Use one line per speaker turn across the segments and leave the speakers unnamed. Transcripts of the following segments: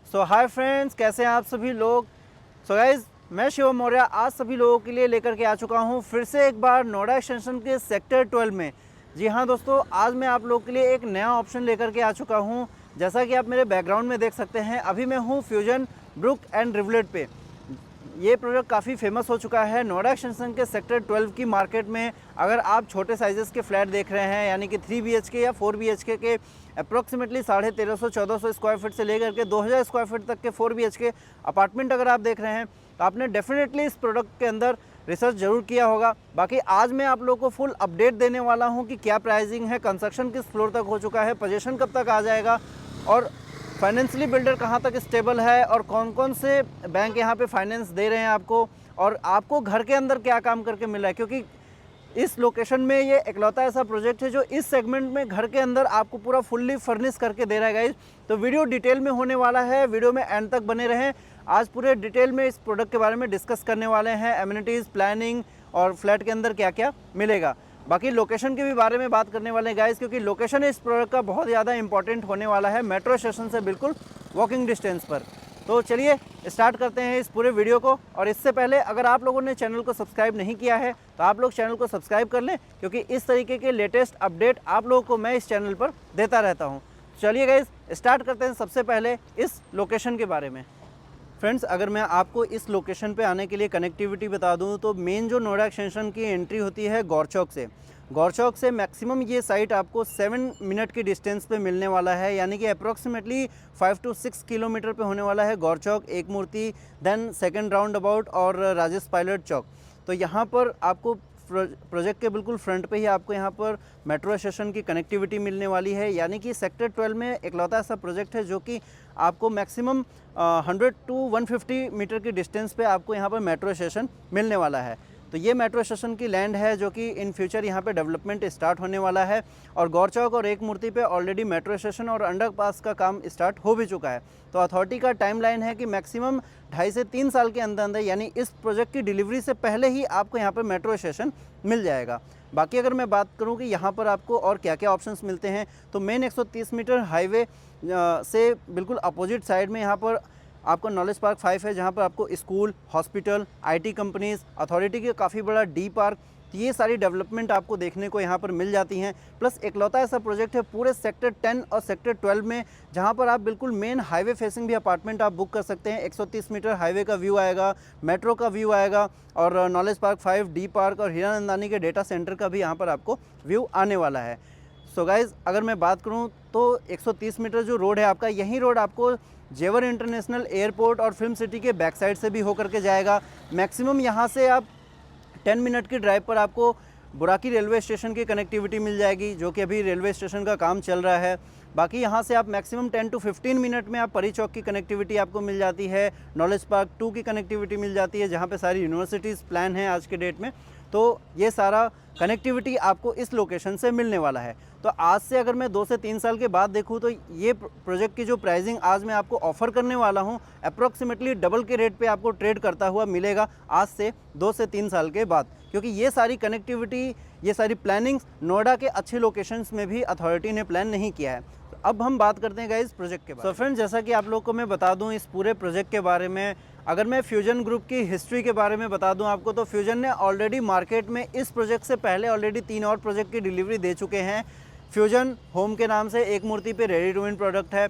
सो hi friends, कैसे हैं आप सभी लोग। सो गाइज, मैं शिवम मौर्य आज सभी लोगों के लिए लेकर के आ चुका हूं फिर से एक बार नोएडा एक्सटेंशन के सेक्टर 12 में। जी हाँ दोस्तों, आज मैं आप लोगों के लिए एक नया ऑप्शन लेकर के आ चुका हूं। जैसा कि आप मेरे बैकग्राउंड में देख सकते हैं, अभी मैं हूं फ्यूजन ब्रुक एंड रिवलेट पे। ये प्रोडक्ट काफ़ी फेमस हो चुका है नोएडा एक्सटेंशन के सेक्टर 12 की मार्केट में। अगर आप छोटे साइजेस के फ्लैट देख रहे हैं, यानी कि 3 BHK या 4 BHK के अप्रॉक्सीमेटली 1350-1400 स्क्वायर फीट से लेकर के 2000 स्क्वायर फीट तक के 4 BHK अपार्टमेंट अगर आप देख रहे हैं, तो आपने डेफिनेटली इस प्रोडक्ट के अंदर रिसर्च जरूर किया होगा। बाकी आज मैं आप लोगों को फुल अपडेट देने वाला हूँ कि क्या प्राइसिंग है, कंस्ट्रक्शन किस फ्लोर तक हो चुका है, पोजीशन कब तक आ जाएगा, और फाइनेंशियली बिल्डर कहाँ तक स्टेबल है, और कौन कौन से बैंक यहाँ पे फाइनेंस दे रहे हैं आपको, और आपको घर के अंदर क्या काम करके मिल रहा है। क्योंकि इस लोकेशन में ये इकलौता ऐसा प्रोजेक्ट है जो इस सेगमेंट में घर के अंदर आपको पूरा फुल्ली फर्निश करके दे रहा है गाइज। तो वीडियो डिटेल में होने वाला है, वीडियो में एंड तक बने रहें। आज पूरे डिटेल में इस प्रोडक्ट के बारे में डिस्कस करने वाले हैं, एमिनिटीज़, प्लानिंग और फ्लैट के अंदर क्या क्या मिलेगा। बाकी लोकेशन के भी बारे में बात करने वाले हैं गाइस, क्योंकि लोकेशन इस प्रोडक्ट का बहुत ज़्यादा इंपॉर्टेंट होने वाला है, मेट्रो स्टेशन से बिल्कुल वॉकिंग डिस्टेंस पर। तो चलिए स्टार्ट करते हैं इस पूरे वीडियो को। और इससे पहले अगर आप लोगों ने चैनल को सब्सक्राइब नहीं किया है तो आप लोग चैनल को सब्सक्राइब कर लें, क्योंकि इस तरीके के लेटेस्ट अपडेट आप लोगों को मैं इस चैनल पर देता रहता हूँ। चलिए गाइस स्टार्ट करते हैं सबसे पहले इस लोकेशन के बारे में। फ्रेंड्स, अगर मैं आपको इस लोकेशन पे आने के लिए कनेक्टिविटी बता दूं, तो मेन जो नोएडा एक्सटेंशन की एंट्री होती है गौर चौक से। गौर चौक से मैक्सिमम ये साइट आपको 7 मिनट की डिस्टेंस पे मिलने वाला है, यानी कि अप्रॉक्सीमेटली 5 to 6 किलोमीटर पे होने वाला है गौर चौक, एक मूर्ति, देन सेकंड राउंड अबाउट और राजेश पायलट चौक। तो यहाँ पर आपको प्रोजेक्ट के बिल्कुल फ्रंट पे ही आपको यहाँ पर मेट्रो स्टेशन की कनेक्टिविटी मिलने वाली है। यानी कि सेक्टर 12 में इकलौता ऐसा प्रोजेक्ट है जो कि आपको मैक्सिमम 100 to 150 मीटर की डिस्टेंस पे आपको यहाँ पर मेट्रो स्टेशन मिलने वाला है। तो ये मेट्रो स्टेशन की लैंड है जो कि इन फ्यूचर यहाँ पे डेवलपमेंट स्टार्ट होने वाला है। और गौर चौक और एक मूर्ति पे ऑलरेडी मेट्रो स्टेशन और अंडरपास का काम स्टार्ट हो भी चुका है। तो अथॉरिटी का टाइमलाइन है कि मैक्सिमम 2.5 से 3 साल के अंदर अंदर, यानी इस प्रोजेक्ट की डिलीवरी से पहले ही आपको यहाँ पर मेट्रो स्टेशन मिल जाएगा। बाकी अगर मैं बात करूँ कि यहाँ पर आपको और क्या क्या ऑप्शंस मिलते हैं, तो मेन 130 मीटर हाईवे से बिल्कुल अपोजिट साइड में यहाँ पर आपका नॉलेज पार्क 5 है, जहाँ पर आपको school, hospital, IT companies, authority के काफ़ी बड़ा डी पार्क, ये सारी डेवलपमेंट आपको देखने को यहाँ पर मिल जाती हैं। प्लस इकलौता ऐसा प्रोजेक्ट है पूरे सेक्टर 10 और सेक्टर 12 में, जहाँ पर आप बिल्कुल मेन हाईवे फेसिंग भी अपार्टमेंट आप बुक कर सकते हैं। 130 मीटर हाईवे का व्यू आएगा, मेट्रो का व्यू आएगा, और नॉलेज पार्क 5, डी पार्क और हीरानंदानी के डेटा सेंटर का भी यहाँ पर आपको व्यू आने वाला है। सो गाइज़, अगर मैं बात करूँ तो 130 मीटर जो रोड है आपका, यही रोड आपको जेवर इंटरनेशनल एयरपोर्ट और फिल्म सिटी के बैक साइड से भी होकर के जाएगा। मैक्सिमम यहाँ से आप 10 मिनट की ड्राइव पर आपको बुराकी रेलवे स्टेशन की कनेक्टिविटी मिल जाएगी, जो कि अभी रेलवे स्टेशन का काम चल रहा है। बाकी यहाँ से आप मैक्सिमम 10 to 15 मिनट में आप परी चौक की कनेक्टिविटी आपको मिल जाती है, नॉलेज पार्क 2 की कनेक्टिविटी मिल जाती है, जहाँ पे सारी यूनिवर्सिटीज़ प्लान है आज के डेट में। तो ये सारा कनेक्टिविटी आपको इस लोकेशन से मिलने वाला है। तो आज से अगर मैं 2 से 3 साल के बाद देखूँ, तो ये प्रोजेक्ट की जो प्राइसिंग आज मैं आपको ऑफ़र करने वाला हूँ, अप्रॉक्सीमेटली डबल के रेट पे आपको ट्रेड करता हुआ मिलेगा आज से 2 से 3 साल के बाद। क्योंकि ये सारी कनेक्टिविटी, ये सारी प्लानिंग्स नोएडा के अच्छे लोकेशंस में भी अथॉरिटी ने प्लान नहीं किया है। तो अब हम बात करते हैं गाइस प्रोजेक्ट के बारे में। सो फ्रेंड्स, जैसा कि आप लोग को मैं बता दूं इस पूरे प्रोजेक्ट के बारे में, अगर मैं फ्यूजन ग्रुप की हिस्ट्री के बारे में बता दूं आपको, तो फ्यूजन ने ऑलरेडी मार्केट में इस प्रोजेक्ट से पहले ऑलरेडी 3 और प्रोजेक्ट की डिलीवरी दे चुके हैं। फ्यूजन होम के नाम से एक मूर्ति पे रेडी टू विन प्रोडक्ट है,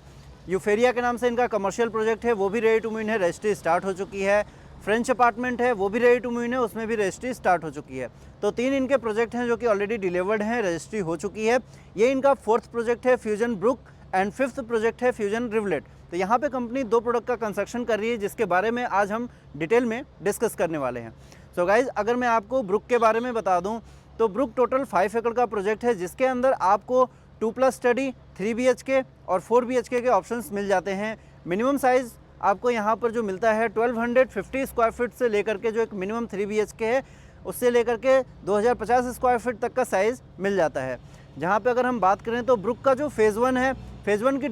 यूफेरिया के नाम से इनका कमर्शियल प्रोजेक्ट है, वो भी रेडी टू विन है, रजिस्ट्री स्टार्ट हो चुकी है। फ्रेंच अपार्टमेंट है, वो भी रेडी टू विन है, उसमें भी रजिस्ट्री स्टार्ट हो चुकी है। तो 3 इनके प्रोजेक्ट हैं जो कि ऑलरेडी डिलीवर्ड हैं, रजिस्ट्री हो चुकी है। ये इनका 4th प्रोजेक्ट है Fusion Brook, and 5th project है फ्यूजन रिवलेट। तो यहाँ पे कंपनी 2 प्रोडक्ट का कंस्ट्रक्शन कर रही है, जिसके बारे में आज हम डिटेल में डिस्कस करने वाले हैं। सो गाइज, अगर मैं आपको ब्रुक के बारे में बता दूँ, तो ब्रुक टोटल 5 एकड़ का प्रोजेक्ट है, जिसके अंदर आपको 2+ स्टडी, 3 BHK और 4 BHK के ऑप्शंस मिल जाते हैं। मिनिमम साइज़ आपको यहाँ पर जो मिलता है 1250 स्क्वायर फीट से लेकर के, जो एक मिनिमम 3 BHK है, उससे लेकर के 2050 स्क्वायर फीट तक का साइज़ मिल जाता है। जहाँ पे अगर हम बात करें तो ब्रुक का जो फेज़ 1 है, फेज़ 1 की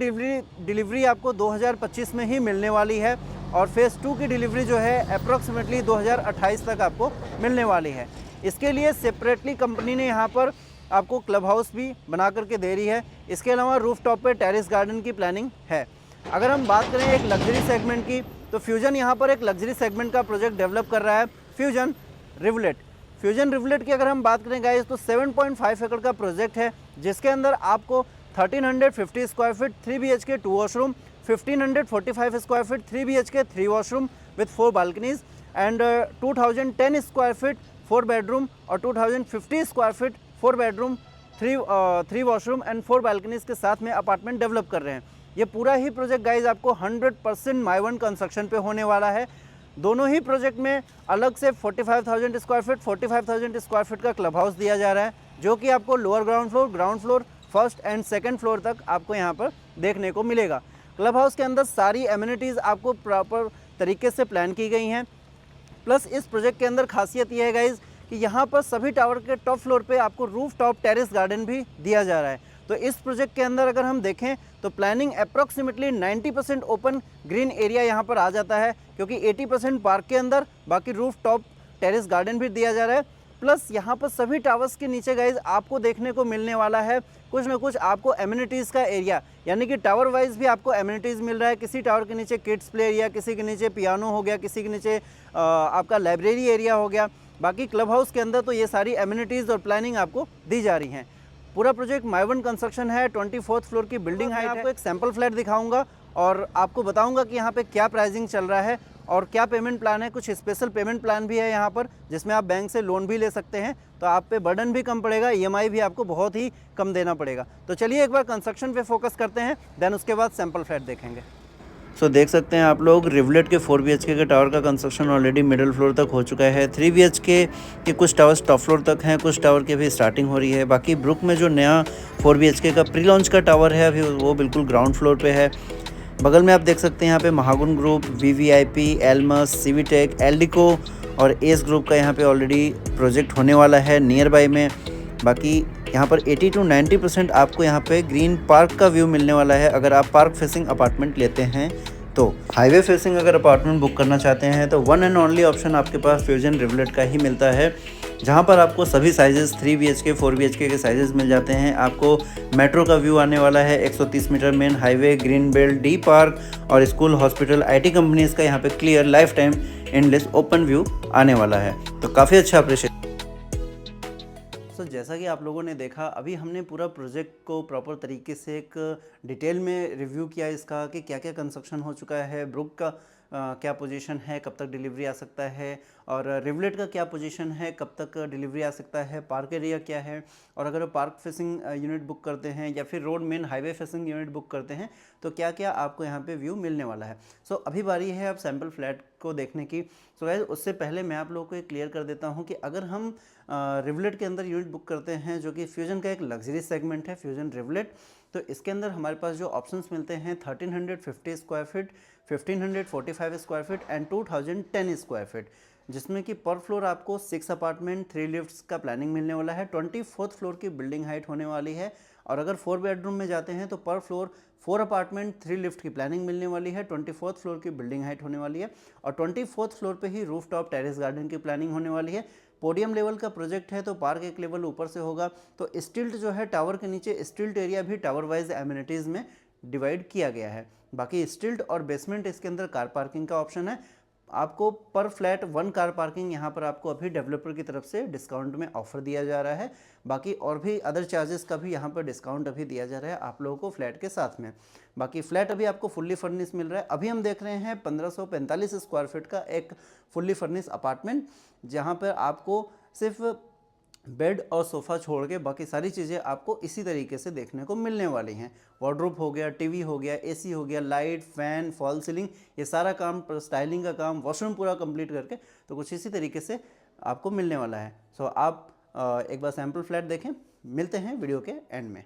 डिलीवरी आपको 2025 में ही मिलने वाली है, और फेज़ 2 की डिलीवरी जो है अप्रॉक्सीमेटली 2028 तक आपको मिलने वाली है। इसके लिए सेपरेटली कंपनी ने यहाँ पर आपको क्लब हाउस भी बना करके दे रही है। इसके अलावा रूफ टॉप पर टेरेस गार्डन की प्लानिंग है। अगर हम बात करें एक लग्जरी सेगमेंट की, तो फ्यूजन यहाँ पर एक लग्जरी सेगमेंट का प्रोजेक्ट डेवलप कर रहा है, फ्यूजन रिवलेट। फ्यूजन रिवलेट की अगर हम बात करें गाइस, तो 7.5 एकड़ का प्रोजेक्ट है, जिसके अंदर आपको 1350 square feet 3 BHK 2 washroom, 1545 square feet 3 BHK 3 washroom with 4 balconies and 2010 square feet 4 bedroom और 2050 square feet 4 bedroom 3 washroom and 4 balconies के साथ में अपार्टमेंट डेवलप कर रहे हैं। ये पूरा ही प्रोजेक्ट गाइज आपको 100% माई-वन कंस्ट्रक्शन पे होने वाला है। दोनों ही प्रोजेक्ट में अलग से 45,000 स्क्वायर फीट 45,000 स्क्वायर फीट का क्लब हाउस दिया जा रहा है, जो कि आपको lower ground floor, first and second floor तक आपको यहाँ पर देखने को मिलेगा। क्लब हाउस के अंदर सारी एमिनिटीज़ आपको प्रॉपर तरीके से प्लान की गई हैं। प्लस इस प्रोजेक्ट के अंदर खासियत यह है गाइज कि यहाँ पर सभी टावर के टॉप फ्लोर पे आपको रूफ टॉप टेरेस गार्डन भी दिया जा रहा है। तो इस प्रोजेक्ट के अंदर अगर हम देखें तो planning approximately 90% open green area यहाँ पर आ जाता है, क्योंकि 80% पार्क के अंदर, बाकी रूफ टॉप टेरेस गार्डन भी दिया जा रहा है। प्लस यहाँ पर सभी टावर्स के नीचे गाइज आपको देखने को मिलने वाला है कुछ ना कुछ आपको एमिनिटीज़ का एरिया, यानी कि टावर वाइज भी आपको एमिनिटीज़ मिल रहा है। किसी टावर के नीचे किड्स प्ले एरिया, किसी के नीचे पियानो हो गया, किसी के नीचे आपका लाइब्रेरी एरिया हो गया। बाकी क्लब हाउस के अंदर तो ये सारी एमिनिटीज़ और प्लानिंग आपको दी जा रही हैं। पूरा प्रोजेक्ट माई-वन कंस्ट्रक्शन है, 24th फ्लोर की बिल्डिंग हाइट है। आपको एक सैम्पल फ्लैट दिखाऊंगा और आपको बताऊंगा कि यहाँ पे क्या प्राइसिंग चल रहा है और क्या पेमेंट प्लान है। कुछ स्पेशल पेमेंट प्लान भी है यहाँ पर, जिसमें आप बैंक से लोन भी ले सकते हैं, तो आप पे बर्डन भी कम पड़ेगा, EMI भी आपको बहुत ही कम देना पड़ेगा। तो चलिए एक बार कंस्ट्रक्शन पे फोकस करते हैं, देन उसके बाद सैम्पल फ्लैट देखेंगे। सो देख सकते हैं आप लोग, रिवलेट के 4 BHK के टावर का कंस्ट्रक्शन ऑलरेडी मिडिल फ्लोर तक हो चुका है। 3 BHK के कुछ टावर्स टॉप फ्लोर तक हैं, कुछ टावर की अभी स्टार्टिंग हो रही है। बाकी ब्रुक में जो नया 4 BHK का प्री लॉन्च का टावर है अभी वो बिल्कुल ग्राउंड फ्लोर पे है। बगल में आप देख सकते हैं यहाँ पे महागुन ग्रुप, VVIP, एल्मस, सीवीटेक, एल्डिको और एस ग्रुप का यहाँ पे ऑलरेडी प्रोजेक्ट होने वाला है नियर बाई में। बाकी यहाँ पर 80 to 90% आपको यहाँ पे ग्रीन पार्क का व्यू मिलने वाला है अगर आप पार्क फेसिंग अपार्टमेंट लेते हैं। तो हाईवे फेसिंग अगर अपार्टमेंट बुक करना चाहते हैं तो वन एंड ओनली ऑप्शन आपके पास फ्यूजन रिवलेट का ही मिलता है, जहाँ पर आपको सभी साइजेस 3 BHK 4 BHK के साइजेस मिल जाते हैं। आपको मेट्रो का व्यू आने वाला है, 130 metre main highway, green belt, D park और स्कूल, हॉस्पिटल, IT कंपनीज का यहाँ पे clear lifetime endless open view आने वाला है। तो काफ़ी अच्छा अप्रिशिएट। तो जैसा कि आप लोगों ने देखा, अभी हमने पूरा प्रोजेक्ट को प्रॉपर तरीके से एक डिटेल में रिव्यू किया इसका कि क्या क्या कंस्ट्रक्शन हो चुका है, ब्रुक का क्या पोजीशन है, कब तक डिलीवरी आ सकता है, और रिवलेट का क्या पोजीशन है, कब तक डिलीवरी आ सकता है, पार्क एरिया क्या है, और अगर पार्क फेसिंग यूनिट बुक करते हैं या फिर road main highway facing unit book करते हैं तो क्या क्या आपको यहाँ पे व्यू मिलने वाला है। सो अभी बारी है अब सैम्पल फ्लैट को देखने की। सो गाइस, उससे पहले मैं आप लोगों को एक क्लियर कर देता हूँ कि अगर हम रिवलेट के अंदर यूनिट बुक करते हैं, जो कि फ्यूजन का एक लग्जरी सेगमेंट है फ्यूजन रिवलेट, तो इसके अंदर हमारे पास जो ऑप्शंस मिलते हैं 1350 square feet, 1545 square feet and 2010 square feet, जिसमें कि पर फ्लोर आपको 6 अपार्टमेंट 3 लिफ्ट्स का प्लानिंग मिलने वाला है। 24th फ्लोर की बिल्डिंग हाइट होने वाली है, और अगर 4 बेडरूम में जाते हैं तो पर फ्लोर 4 अपार्टमेंट 3 लिफ्ट की प्लानिंग मिलने वाली है। 24th फ्लोर की बिल्डिंग हाइट होने वाली है, और 24th फ्लोर पे ही रूफ टॉप टेरेस गार्डन की प्लानिंग होने वाली है। पोडियम लेवल का प्रोजेक्ट है, तो पार्क एक लेवल ऊपर से होगा। तो स्टिल्ट जो है टावर के नीचे, स्टिल्ट एरिया भी टावर वाइज एमिनिटीज़ में डिवाइड किया गया है। बाकी स्टिल्ट और बेसमेंट इसके अंदर कार पार्किंग का ऑप्शन है। आपको पर फ्लैट 1 कार पार्किंग यहाँ पर आपको अभी डेवलपर की तरफ से डिस्काउंट में ऑफर दिया जा रहा है। बाकी और भी अदर चार्जेस का भी यहाँ पर डिस्काउंट अभी दिया जा रहा है आप लोगों को फ्लैट के साथ में। बाकी फ्लैट अभी आपको फुल्ली फर्निश मिल रहा है। अभी हम देख रहे हैं 1545 स्क्वायर फीट का एक फुल्ली फर्निश अपार्टमेंट, जहाँ पर आपको सिर्फ बेड और सोफ़ा छोड़ के बाकी सारी चीज़ें आपको इसी तरीके से देखने को मिलने वाली हैं। वार्डरोब हो गया, टीवी हो गया, एसी हो गया, लाइट, फैन, फॉल सीलिंग, ये सारा काम, स्टाइलिंग का काम, वॉशरूम पूरा कंप्लीट करके तो कुछ इसी तरीके से आपको मिलने वाला है। सो आप एक बार सैम्पल फ्लैट देखें। मिलते हैं वीडियो के एंड में।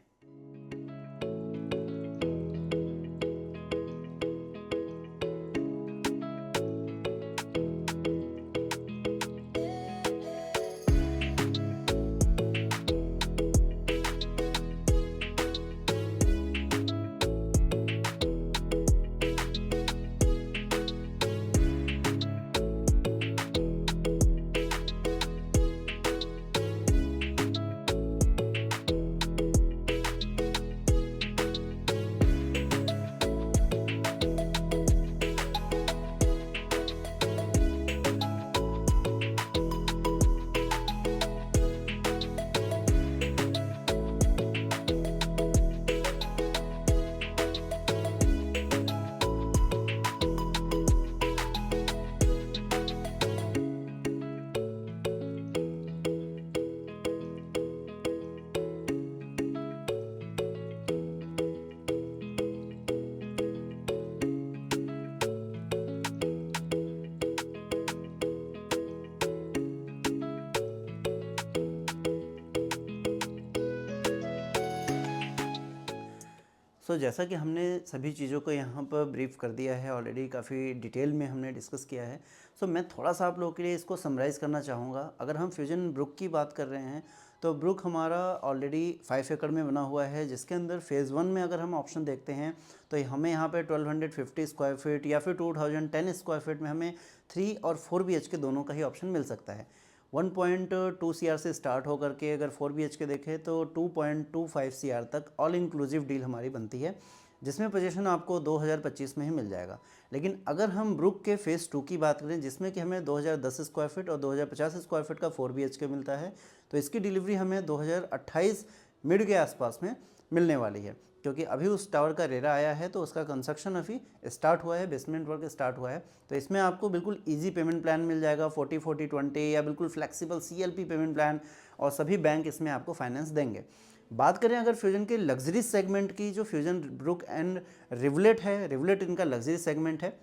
सो जैसा कि हमने सभी चीज़ों को यहाँ पर ब्रीफ कर दिया है ऑलरेडी, काफ़ी डिटेल में हमने डिस्कस किया है। सो मैं थोड़ा सा आप लोगों के लिए इसको समराइज़ करना चाहूँगा। अगर हम फ्यूजन ब्रुक की बात कर रहे हैं तो ब्रुक हमारा ऑलरेडी 5 एकड़ में बना हुआ है, जिसके अंदर फ़ेज़ 1 में अगर हम ऑप्शन देखते हैं तो हमें यहाँ पे 1250 स्क्वायर फीट या फिर 2010 स्क्वायर फीट में हमें 3 और 4 BHK दोनों का ही ऑप्शन मिल सकता है। 1.2 CR से स्टार्ट होकर के अगर 4 BHK देखें तो 2.25 CR तक ऑल इंक्लूसिव डील हमारी बनती है, जिसमें पोजीशन आपको 2025 में ही मिल जाएगा। लेकिन अगर हम ब्रुक के फ़ेज़ 2 की बात करें, जिसमें कि हमें 2010 स्क्वायर फीट और 2050 स्क्वायर फीट का 4 BHK मिलता है, तो इसकी डिलीवरी हमें 2028 मिड के आसपास में मिलने वाली है, क्योंकि अभी उस टावर का रेरा आया है तो उसका कंस्ट्रक्शन अभी स्टार्ट हुआ है, बेसमेंट वर्क स्टार्ट हुआ है। तो इसमें आपको बिल्कुल इजी पेमेंट प्लान मिल जाएगा, 40-40-20 या बिल्कुल फ्लेक्सिबल CLP पेमेंट प्लान, और सभी बैंक इसमें आपको फाइनेंस देंगे। बात करें अगर फ्यूजन के लग्जरी सेगमेंट की, जो फ्यूजन ब्रुक एंड रिवलेट है, रिवलेट इनका लग्जरी सेगमेंट है,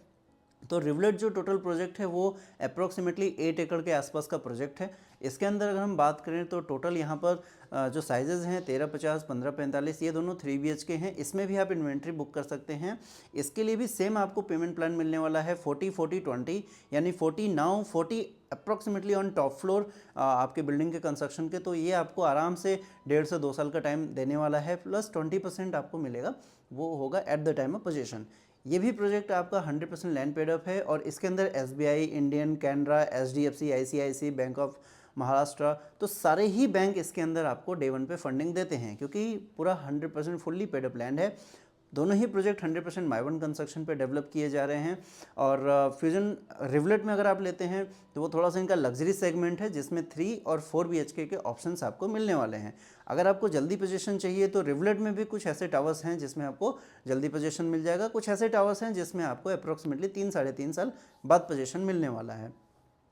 तो रिवलेट जो टोटल प्रोजेक्ट है वो अप्रोक्सीमेटली 8 एकड़ के आसपास का प्रोजेक्ट है। इसके अंदर अगर हम बात करें तो टोटल यहाँ पर जो साइजेज़ हैं 1350, 1545, ये दोनों 3 BHK हैं। इसमें भी आप इन्वेंट्री बुक कर सकते हैं। इसके लिए भी सेम आपको पेमेंट प्लान मिलने वाला है 40-40-20, यानी 40 now 40 approximately on top floor आपके बिल्डिंग के कंस्ट्रक्शन के। तो ये आपको आराम से 1.5 से 2 साल का टाइम देने वाला है, प्लस 20% आपको मिलेगा, वो होगा at the time of position. ये भी प्रोजेक्ट आपका 100% लैंड पेड अप है, और इसके अंदर SBI, Indian, Canara, HDFC, ICICI, bank of Maharashtra, तो सारे ही बैंक इसके अंदर आपको डे 1 पे फंडिंग देते हैं, क्योंकि पूरा 100% फुल्ली पेड अप लैंड है। दोनों ही प्रोजेक्ट 100% माइवन कंस्ट्रक्शन पे डेवलप किए जा रहे हैं। और फ्यूजन रिवलेट में अगर आप लेते हैं तो वो थोड़ा सा इनका लग्जरी सेगमेंट है, जिसमें 3 और 4 BHK के ऑप्शंस आपको मिलने वाले हैं। अगर आपको जल्दी पोजीशन चाहिए तो रिवलेट में भी कुछ ऐसे टावर्स हैं जिसमें आपको जल्दी पोजीशन मिल जाएगा, कुछ ऐसे टावर्स हैं जिसमें आपको अप्रॉक्सीमेटली 3-3.5 साल बाद पोजीशन मिलने वाला है।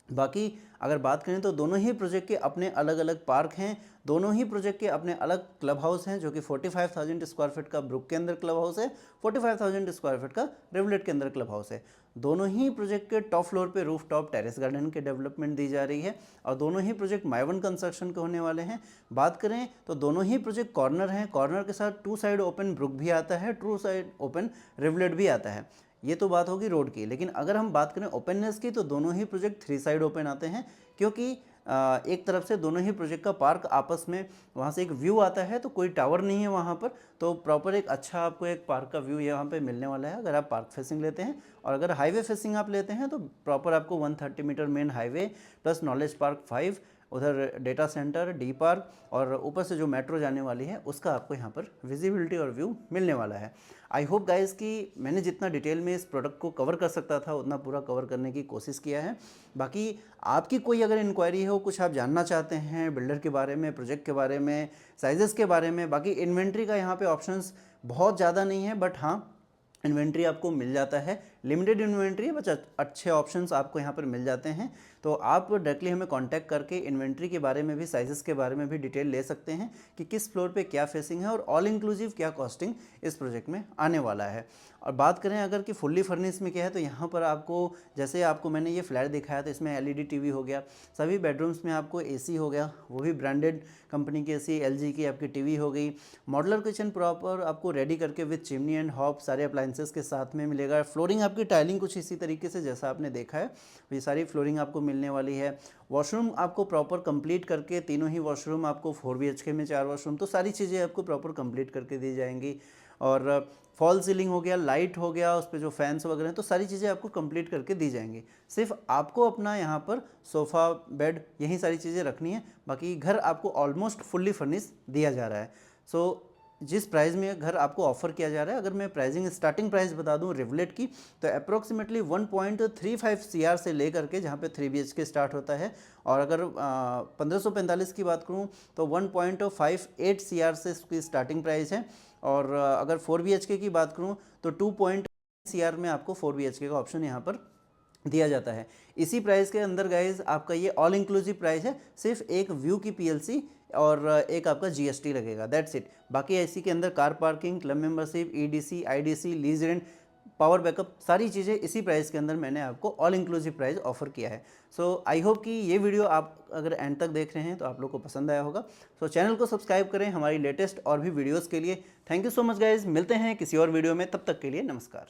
बाकी अगर बात करें तो दोनों ही प्रोजेक्ट के अपने अलग अलग पार्क हैं, दोनों ही प्रोजेक्ट के अपने अलग क्लब हाउस हैं, जो कि 45,000 स्क्वायर फीट का ब्रुक के अंदर क्लब हाउस है, 45,000 स्क्वायर फीट का रिवलेट के अंदर क्लब हाउस है। दोनों ही प्रोजेक्ट के टॉप फ्लोर पे रूफ टॉप टेरेस गार्डन के डेवलपमेंट दी जा रही है, और दोनों ही प्रोजेक्ट माइवन कंस्ट्रक्शन के होने वाले हैं। बात करें तो दोनों ही प्रोजेक्ट कॉर्नर हैं, कॉर्नर के साथ 2 साइड ओपन ब्रुक भी आता है, 2 साइड ओपन रिवलेट भी आता है। ये तो बात होगी रोड की। लेकिन अगर हम बात करें ओपननेस की, तो दोनों ही प्रोजेक्ट 3 साइड ओपन आते हैं, क्योंकि एक तरफ से दोनों ही प्रोजेक्ट का पार्क आपस में वहाँ से एक व्यू आता है, तो कोई टावर नहीं है वहाँ पर, तो प्रॉपर एक अच्छा आपको एक पार्क का व्यू यहाँ पे मिलने वाला है अगर आप पार्क फेसिंग लेते हैं। और अगर हाईवे फेसिंग आप लेते हैं तो प्रॉपर आपको 130 metre main highway plus knowledge park 5, उधर डेटा सेंटर, डी पार्क, और ऊपर से जो मेट्रो जाने वाली है उसका आपको यहाँ पर विजिबिलिटी और व्यू मिलने वाला है। आई होप गाइस कि मैंने जितना डिटेल में इस प्रोडक्ट को कवर कर सकता था उतना पूरा कवर करने की कोशिश किया है। बाकी आपकी कोई अगर इंक्वायरी हो, कुछ आप जानना चाहते हैं बिल्डर के बारे में, प्रोजेक्ट के बारे में, साइजेस के बारे में, बाकी इन्वेंट्री का यहाँ पे ऑप्शंस बहुत ज़्यादा नहीं है, बट हाँ इन्वेंट्री आपको मिल जाता है, लिमिटेड इन्वेंट्री है, बस अच्छे ऑप्शंस आपको यहाँ पर मिल जाते हैं। तो आप डायरेक्टली हमें कांटेक्ट करके इन्वेंट्री के बारे में भी, साइजेस के बारे में भी डिटेल ले सकते हैं कि किस फ्लोर पे क्या फेसिंग है और ऑल इंक्लूसिव क्या कॉस्टिंग इस प्रोजेक्ट में आने वाला है। और बात करें अगर कि फुल्ली फर्निश में क्या है, तो यहाँ पर आपको, जैसे आपको मैंने ये फ्लैट दिखाया तो इसमें LED TV हो गया, सभी बेडरूम्स में आपको AC हो गया, वो भी ब्रांडेड कंपनी की AC, LG की आपकी TV हो गई। मॉडुलर किचन प्रॉपर आपको रेडी करके विद चिमनी एंड हॉब सारे अप्लाइंसेस के साथ में मिलेगा। फ्लोरिंग आपकी टाइलिंग कुछ इसी तरीके से जैसा आपने देखा है, ये सारी फ्लोरिंग आपको मिलने वाली है। वॉशरूम आपको प्रॉपर कंप्लीट करके, तीनों ही वॉशरूम आपको 4 BHK में 4 वॉशरूम, तो सारी चीज़ें आपको प्रॉपर कंप्लीट करके दी जाएंगी। और फॉल सीलिंग हो गया, लाइट हो गया, उस पर जो फैंस वगैरह हैं, तो सारी चीज़ें आपको कंप्लीट करके दी जाएंगी। सिर्फ आपको अपना यहाँ पर सोफ़ा, बेड, यही सारी चीज़ें रखनी है, बाकी घर आपको ऑलमोस्ट फुल्ली फर्निश दिया जा रहा है। सो जिस प्राइस में घर आपको ऑफर किया जा रहा है, अगर मैं प्राइसिंग स्टार्टिंग प्राइस बता दूं रिवलेट की, तो अप्रॉक्सीमेटली 1.35 CR से लेकर के, जहां पे 3 BHK स्टार्ट होता है, और अगर 1545 की बात करूं तो 1.58 CR से इसकी स्टार्टिंग प्राइस है। और अगर 4 BHK की बात करूं तो 2. CR में आपको 4 BHK का ऑप्शन यहाँ पर दिया जाता है। इसी प्राइस के अंदर गाइज आपका ये ऑल इंक्लूसिव प्राइस है, सिर्फ एक व्यू की PLC और एक आपका GST लगेगा, दैट्स इट। बाकी इसी के अंदर car parking, club membership, EDC, IDC, lease rent, power backup, सारी चीज़ें इसी प्राइस के अंदर मैंने आपको ऑल इंक्लूसिव प्राइस ऑफर किया है। सो आई होप कि ये वीडियो आप अगर एंड तक देख रहे हैं तो आप लोग को पसंद आया होगा। सो चैनल को सब्सक्राइब करें हमारी लेटेस्ट और भी वीडियोज़ के लिए। Thank you so much guys, मिलते हैं किसी और वीडियो में, तब तक के लिए नमस्कार।